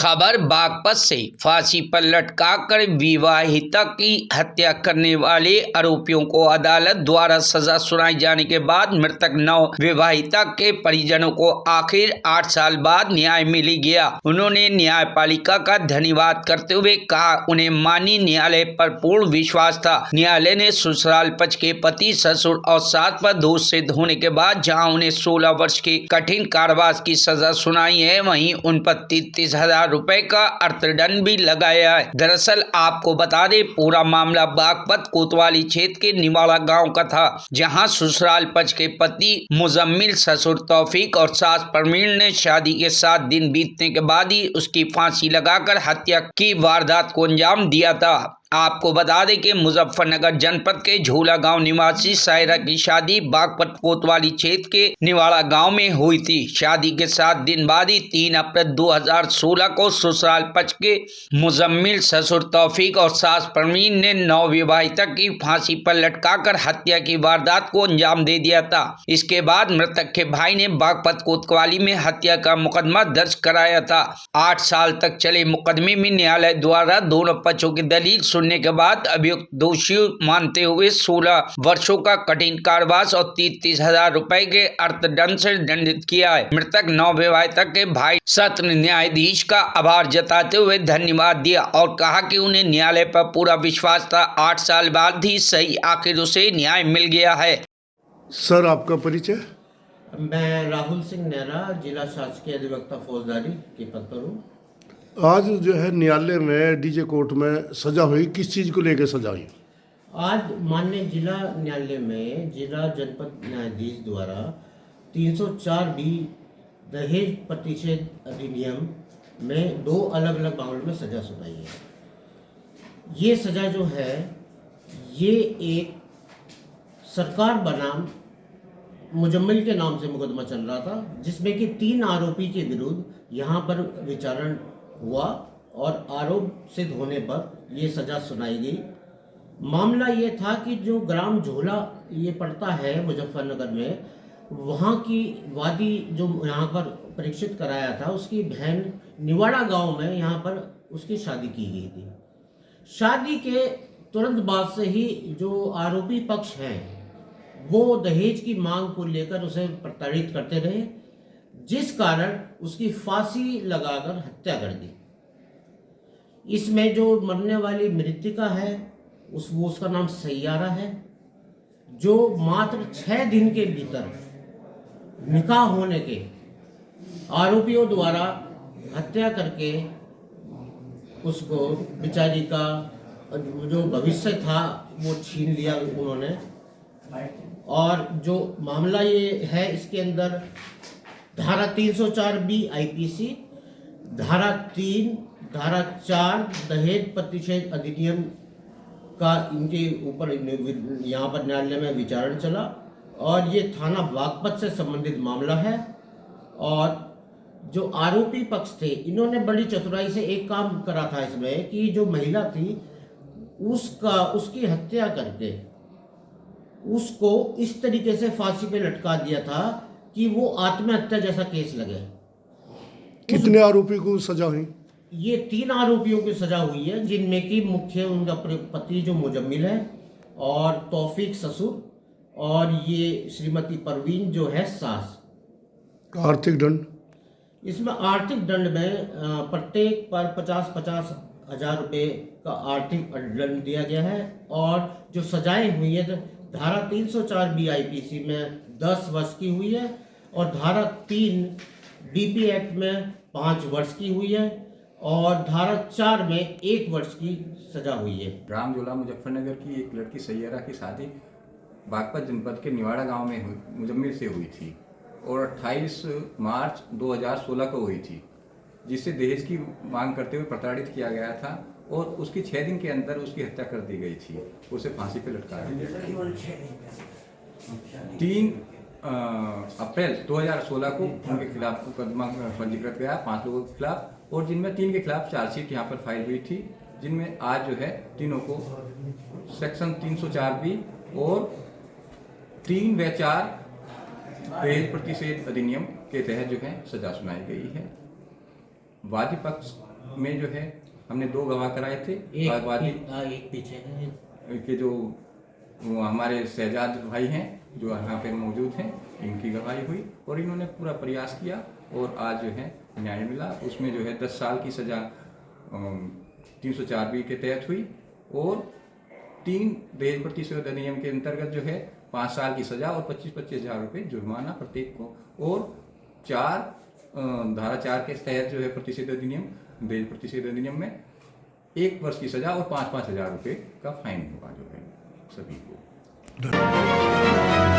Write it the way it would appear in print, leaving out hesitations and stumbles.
खबर बागपत से फांसी पर लटकाकर विवाहिता की हत्या करने वाले आरोपियों को अदालत द्वारा सजा सुनाई जाने के बाद मृतक नव विवाहिता के परिजनों को आखिर 8 साल बाद न्याय मिल गया। उन्होंने न्यायपालिका का धन्यवाद करते हुए कहा, उन्हें माननीय न्यायालय पर पूर्ण विश्वास था। न्यायालय ने ससुराल पक्ष के पति, ससुर और सास पर दोष सिद्ध होने के बाद जहां उन्हें 16 वर्ष के कठिन कारावास की सजा सुनाई है, वहीं उन पर 33,000 रुपए का अर्थदंड भी लगाया है। दरअसल आपको बता दें, पूरा मामला बागपत कोतवाली क्षेत्र के निवाड़ा गांव का था, जहां ससुराल पक्ष के पति मुजम्मिल, ससुर तौफीक और सास परवीन ने शादी के 7 दिन बीतने के बाद ही उसकी फांसी लगाकर हत्या की वारदात को अंजाम दिया था। आपको बता दें कि मुजफ्फरनगर जनपद के झोला गांव निवासी सायरा की शादी बागपत कोतवाली क्षेत्र के निवाड़ा गांव में हुई थी। शादी के 7 दिन बाद ही 3 अप्रैल 2016 को ससुराल पक्ष के मुजम्मिल, ससुर तौफीक और सास परवीन ने नवविवाहिता की फांसी पर लटकाकर हत्या की वारदात को अंजाम दे दिया था। इसके बाद मृतक के भाई ने बागपत कोतवाली में हत्या का मुकदमा दर्ज कराया था। 8 साल तक चले मुकदमे में न्यायालय द्वारा दोनों पक्षों की दलील सुनने के बाद अभियुक्त दोषी मानते हुए 16 वर्षों का कठिन कारावास और 33,000 रुपए के अर्थदंड से दंडित किया है। मृतक नवविवाहिता के भाई सत्र न्यायाधीश का आभार जताते हुए धन्यवाद दिया और कहा कि उन्हें न्यायालय पर पूरा विश्वास था। 8 साल बाद ही सही आखिर उसे न्याय मिल गया है। सर, आपका परिचय? मैं राहुल सिंह नेहरा, जिला शासकीय अधिवक्ता फौजदारी के पद पर हूँ। आज जो है न्यायालय में डीजे कोर्ट में सजा हुई, किस चीज़ को लेकर सजा हुई? आज माननीय जिला न्यायालय में जिला जनपद न्यायाधीश द्वारा 304B दहेज प्रतिषेध अधिनियम में 2 अलग अलग मामलों में सजा सुनाई है। ये सजा जो है, ये एक सरकार बनाम मुजम्मिल के नाम से मुकदमा चल रहा था, जिसमें कि 3 आरोपी के विरुद्ध यहाँ पर विचारण हुआ और आरोप सिद्ध होने पर ये सजा सुनाई गई। मामला ये था कि जो ग्राम झोला ये पड़ता है मुजफ्फरनगर में, वहाँ की वादी जो यहाँ पर परीक्षित कराया था, उसकी बहन निवाड़ा गांव में यहाँ पर उसकी शादी की गई थी। शादी के तुरंत बाद से ही जो आरोपी पक्ष हैं वो दहेज की मांग को लेकर उसे प्रताड़ित करते रहे, जिस कारण उसकी फांसी लगाकर हत्या कर दी। इसमें जो मरने वाली मृतिका है उसका नाम सैयारा है, जो मात्र 6 दिन के भीतर निकाह होने के आरोपियों द्वारा हत्या करके उसको बेचारी का जो भविष्य था वो छीन लिया उन्होंने। और जो मामला ये है, इसके अंदर धारा 304B IPC, धारा 3, धारा 4 दहेज प्रतिषेध अधिनियम का इनके ऊपर यहाँ पर न्यायालय में विचारण चला और ये थाना बागपत से संबंधित मामला है। और जो आरोपी पक्ष थे, इन्होंने बड़ी चतुराई से एक काम करा था इसमें कि जो महिला थी उसकी हत्या करके उसको इस तरीके से फांसी पे लटका दिया था कि वो आत्महत्या जैसा केस लगे। कितने आरोपी को सजा हुई? ये 3 आरोपियों की सजा हुई है, जिनमें कि मुख्य उनका पति जो मुजम्मिल है और तौफीक ससुर और ये श्रीमती परवीन जो है सास। आर्थिक दंड? इसमें आर्थिक दंड में प्रत्येक पर 50,000 रुपये का आर्थिक दंड दिया गया है। और जो सजाएं हुई है, धारा 304B IPC में 10 वर्ष की हुई है और धारा 3 DP एक्ट में 5 वर्ष की हुई है और धारा 4 में 1 वर्ष की सजा हुई है। ग्राम झोला मुजफ्फरनगर की एक लड़की सैयारा की शादी बागपत जनपद के निवाड़ा गांव में मुजम्मिल से हुई थी और 28 मार्च 2016 को हुई थी, जिससे दहेज की मांग करते हुए प्रताड़ित किया गया था और उसकी 6 दिन के अंदर उसकी हत्या कर दी गई थी। उसे फांसी पर लटकाया गया। 3 अप्रैल 2016 को उनके खिलाफ मुकदमा पंजीकृत गया 5 लोगों के खिलाफ, और जिनमें 3 के खिलाफ चार्जशीट यहाँ पर फाइल हुई थी, जिनमें आज जो है तीनों को सेक्शन 304B और 3 व 4 दहेज प्रतिषेध अधिनियम के तहत जो है सजा सुनाई गई है। वादी पक्ष में जो है हमने 2 गवाह कराए थे। वादी एक पीछे है के जो वो हमारे शहजाद भाई हैं जो यहाँ पे मौजूद हैं, इनकी गवाही हुई और इन्होंने पूरा प्रयास किया और आज जो है न्याय मिला। उसमें जो है 10 साल की सज़ा 304B के तहत हुई और 3 दहेज प्रतिशोध अधिनियम के अंतर्गत जो है 5 साल की सज़ा और 25-25 हज़ार रुपये जुर्माना प्रत्येक को और 4 धारा 4 के तहत जो है प्रतिशोध अधिनियम दहेज प्रतिशोध अधिनियम में 1 वर्ष की सज़ा और 5-5 हज़ार रुपये का फाइन होगा जो है सभी को। धन्यवाद।